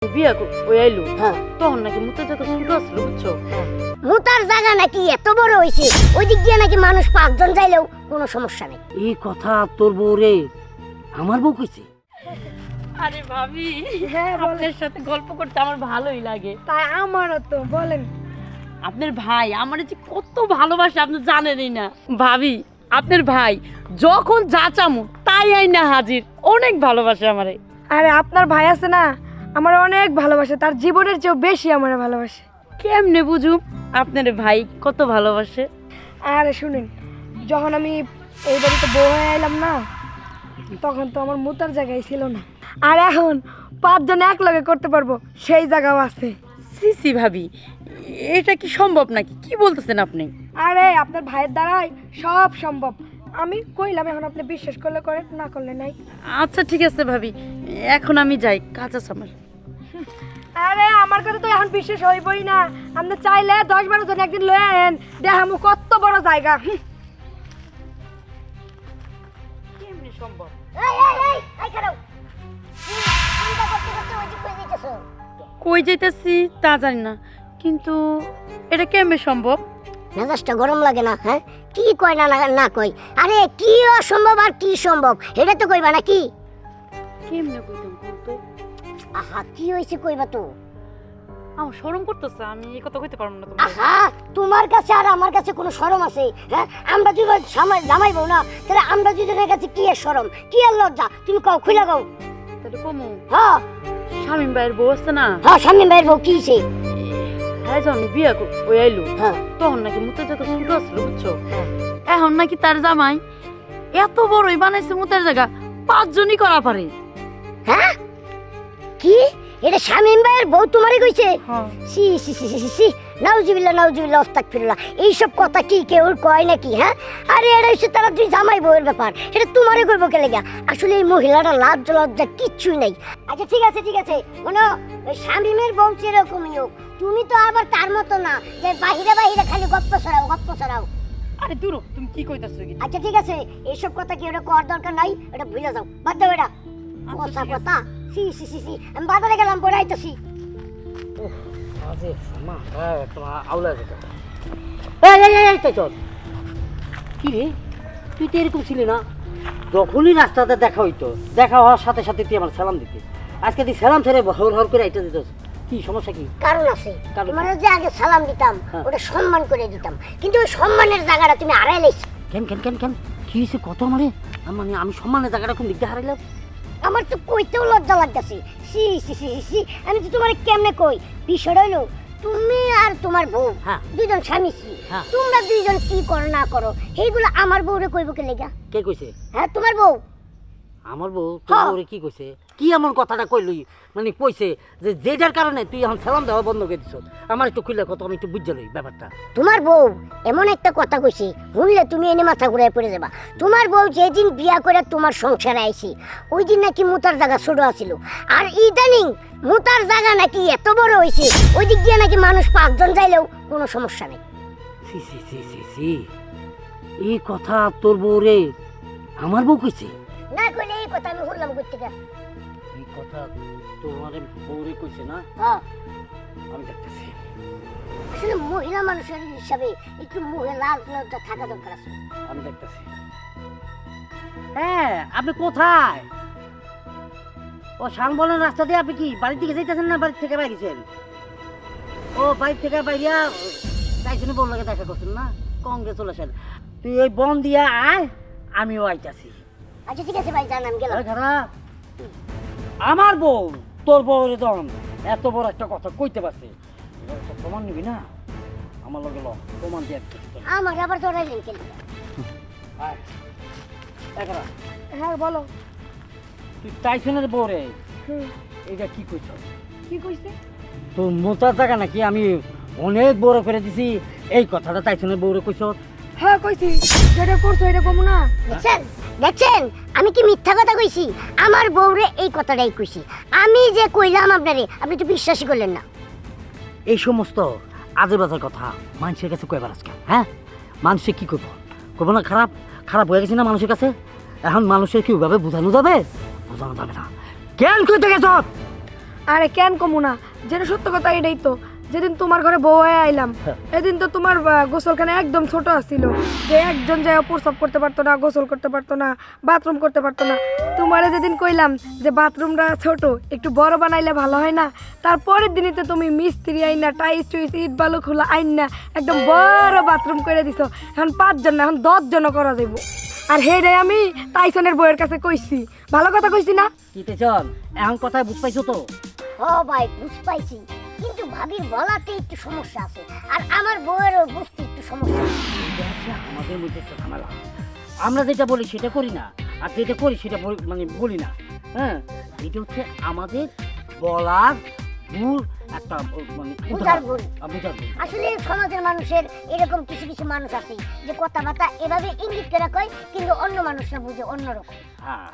বিয়া ওই আইলো হ্যাঁ তখন নাকি মুতার জায়গা ছোট আসলো বুঝছো। মুতার জায়গা নাকি এত বড় হয়েছে ওই দিক দিয়ে নাকি মানুষ 5 জন যাইলেও কোনো সমস্যা নেই। এই কথা তোর বউ রে আমার বউ কইছে? আরে ভাবি হ্যাঁ আপনার সাথে গল্প করতে আমার ভালোই লাগে। তাই আমারও তো বলেন। আপনার ভাই আমার যে কত ভালোবাসে আপনি জানেনই না। ভাবি আপনার ভাই যখন যা চামু তাই আইনা হাজির, অনেক ভালোবাসে আমারে। আরে আপনার ভাই আছে না, আমার অনেক ভালোবাসে, তার জীবনের চেয়েও বেশি আমার ভালোবাসে। কেমনে বুঝুম আপনার ভাই কত ভালোবাসে? আরে শুনেন, যখন আমি এই বাড়িতে বউ হয়ে এলাম না, তখন তো আমার মুতার জায়গায় ছিল না, আর এখন 5 জন এক লগে করতে পারবো সেই জায়গাও আছে। সিসি ভাবি এটা কি সম্ভব নাকি? কি বলতেছেন আপনি? আরে আপনার ভাইয়ের দ্বারাই সব সম্ভব। আমি কইলাম, এখন আপনি বিশ্বাস করলে করেন, না করলে নাই। আচ্ছা ঠিক আছে ভাবি, এখন আমি যাই, কাজ আছে আমার। আরে আমার কথা তো এখন বিশ্বাস হইবই না। আপনি চাইলে 10-12 জন একদিন লয়ে আনেন, দেখামু কত বড় জায়গা। কেমনে সম্ভব? এই খারাপ চিন্তা করতে করতে ওই দিক কই যাইতেছো? কই যাইতেছি তা জানি না, কিন্তু এটা কেমনে সম্ভব? মেজাজটা গরম লাগে না? হ্যাঁ কি কয় না না কই? আরে কি অসম্ভব আর কি সম্ভব এটা তো কইবা নাকি? কেমনে কইতাম বলতো? আহা কি হইছে কইবা তো? আমার শরম করতেছে, আমি এই কথা কইতে পারবো না তোমার। আহা তোমার কাছে আর আমার কাছে কোনো শরম আছে? হ্যাঁ আমরা যদি জামাইবো না, তাহলে আমরা দুজনের কাছে কি এর শরম কি এর লজ্জা? তুমি কও, খুলে কও। তাহলে কমু হ্যাঁ শামীম ভাইয়ের বউ আছে না, হ্যাঁ সামনে বাইর বউ কি হইছে? হ্যাঁ যখন বিয়া ওই আইলো হ্যাঁ তখন নাকি মুতার জায়গা ছোট আসলো বুঝছো। এখন নাকি তার জামাই এত বড়ই বানাইছে মুতার জায়গা 5 জনই করা পারে। হ্যাঁ কি এটা শামীম ভাইয়ের বউ তোমারই কইছে? হ্যাঁ সি সি সি সি সি নাউজুবিল্লাহ আস্তাগফিরুল্লাহ। এইসব কথা কি কেউ কয় নাকি? হ্যাঁ আরে এটা হচ্ছে তারা দুই জামাই বউয়ের ব্যাপার, এটা তোমারই করবো কে লেগা? আসলে এই মহিলাটা লাজ লজ্জা কিচ্ছুই নাই। আচ্ছা ঠিক আছে ঠিক আছে, মনো ওই শামীমের বউ যেরকমই হোক, তুমি তো আবার তার মতো না যে বাহিরে বাহিরে খালি গপ্প ছড়াও। আরে দূর, তুমি কি কইতাছো কি? আচ্ছা ঠিক আছে, এইসব কথা কি ওটা করার দরকার নাই, এটা ভুলে যাও, বাদ দাও এটা কথা ঠিক আছে। কথা। সি সি সি সি আমি বাজারে গেলাম, পড়াইতেছি। আজে মা তোমার আউলা যেত। এই তাই চল। কি রে তুই তো এরকম ছিলি না? যখনই রাস্তাতে দেখা হইতো, দেখা হওয়ার সাথে সাথে তুই আমার সালাম দিতি। আজকে তুই সালাম ছেড়ে হর হর করে আইটা দিত। কি সমস্যা কি? কারণ আছে, কারণ কি? মানে যে আগে সালাম দিতাম হ্যাঁ। ওটা সম্মান করে দিতাম, কিন্তু ওই সম্মানের জায়গাটা তুমি হারাই লাইছো। কেন কেন কেন কেন কি হয়েছে কত আমারে? মানে আমি সম্মানের জায়গাটা কোন দিক দিয়ে হারাইলাম? আমার তো কইতেও লজ্জা লাগতেছে। সি সি সি সি সি আমি তো তোমার কেমনে কই? বিষয়টা হইলো তুমি আর তোমার বউ হ্যাঁ। দুজন স্বামী স্ত্রী, হ্যাঁ। তোমরা দুইজন কি করো না করো এইগুলো আমার বউরে কইব কে লেগা? কে কইছে? হ্যাঁ তোমার বউ। আমার বউ হ্যাঁ। তোর কি কইছে? কি এমন কথাটা কইলই? মানে কইছে যে যেটার কারণে তুই এখন সালাম দেওয়া বন্ধ করে দিছ। আমার একটু খুলে কত আমি একটু বুঝতে লই ব্যাপারটা। তোমার বউ এমন একটা কথা কইছে, শুনলে তুমি এনে মাথা ঘুরায় পড়ে যাবা। তোমার বউ যেদিন বিয়া করে তোমার সংসারে আইছি, ওই দিন নাকি মুতার জায়গা ছোট আছিল, আর ইদানিং মুতার জায়গা নাকি এত বড় হয়েছে, ওই দিক দিয়ে নাকি মানুষ 5 জন যাইলেও কোনো সমস্যা নেই। সি সি সি সি সি এই কথা তোর বউ রে আমার বউ কইছে? না কইলে এই কথা আমি শুনলাম কই থেকে? এই কথা তোমার বউ রে কইছে না? হ্যাঁ আমি দেখতেছি। আসলে মহিলা মানুষের হিসাবে একটু মুখে লাজ লজ্জা থাকা দরকার আছে। আমি দেখতেছি। হ্যাঁ আপনি কোথায়? ও শালবনের রাস্তা দিয়ে আপনি কি বাড়ি থেকে যাইতেছেন না বাড়ি থেকে বাইরেছেন? ও বাড়ি থেকে বাইরিয়া তাই জন্য বল লাগে দেখা করছেন না? কংগ্রেচুলেশন। তুই ওই বন দিয়া আয়, আমিও আইতাছি। আচ্ছা ঠিক আছে ভাই, জান আমি গেলাম। আরে খারাপ আমার বউ তোর বউরে দম এত বড় একটা কথা কইতে পারছে, এটা একটা প্রমাণ নিবি না? আমার লগে প্রমাণ দিয়ে আমার আবার জড়াইলেন কেন? হ্যাঁ বলো। তুই টাইসনের বউরে হুম, এটা কি কইছ? কি কইছে? তোর মোতার জায়গা নাকি আমি অনেক বড় করে দিছি, এই কথাটা টাইসনের বউরে কইছ? হ্যাঁ কইছি, যেটা করছো এটা কমু না। দেখছেন আমি কি মিথ্যা কথা কইছি? আমার বউরে এই কথাটাই কইছি। আমি যে কইলাম আপনারে, আপনি তো বিশ্বাসই করলেন না। এই সমস্ত আজে বাজার কথা মানুষের কাছে কইবার আজকে? হ্যাঁ মানুষে কি করবো? করবো না? খারাপ খারাপ হয়ে গেছে না মানুষের কাছে? এখন মানুষের কি ওইভাবে বোঝানো যাবে? বোঝানো যাবে না। কেন কইতে গেছ? আরে কেন কমু না, যেটা সত্য কথা এটাই তো। যেদিন তোমার ঘরে বউ হয়ে আইলাম এদিন তো তোমার গোসলখানা একদম ছোট ছিল, যে একজন যায় প্রস্রাব করতে পারতো না, গোসল করতে পারতো না, বাথরুম করতে পারতো না। তোমারে যেদিন কইলাম যে বাথরুমটা ছোট, একটু বড় বানাইলে ভালো হয় না, তারপরের দিনই তো তুমি মিস্ত্রি আইনা, টাইস টুইস, ইট বালু খোলা আইনা একদম বড় বাথরুম করে দিছো। এখন 5 জন না, এখন 10 জনও করা যাইব। আর হেরে আমি টাইসনের বউয়ের কাছে কইছি, ভালো কথা কইছি না? কি তেজন এখন কথায় বুঝ পাইছো তো? হ ভাই, বুঝ পাইছি, কিন্তু ভাবির বলাতে একটু সমস্যা আছে, আর আমার বউয়েরও বুঝতে একটু সমস্যা আছে। এটা হচ্ছে আমাদের মধ্যে একটা ঝামেলা। আমরা যেটা বলি সেটা করি না, আর যেটা করি সেটা মানে বলি না। হ্যাঁ, এটা হচ্ছে আমাদের বলার ভুল একটা মানে বুঝার ভুল। বুঝার ভুল। আসলে সমাজের মানুষের এরকম কিছু কিছু মানুষ আছে যে কথাবার্তা এভাবে ইঙ্গিত করে কয়, কিন্তু অন্য মানুষরা বুঝে অন্যরকম। হ্যাঁ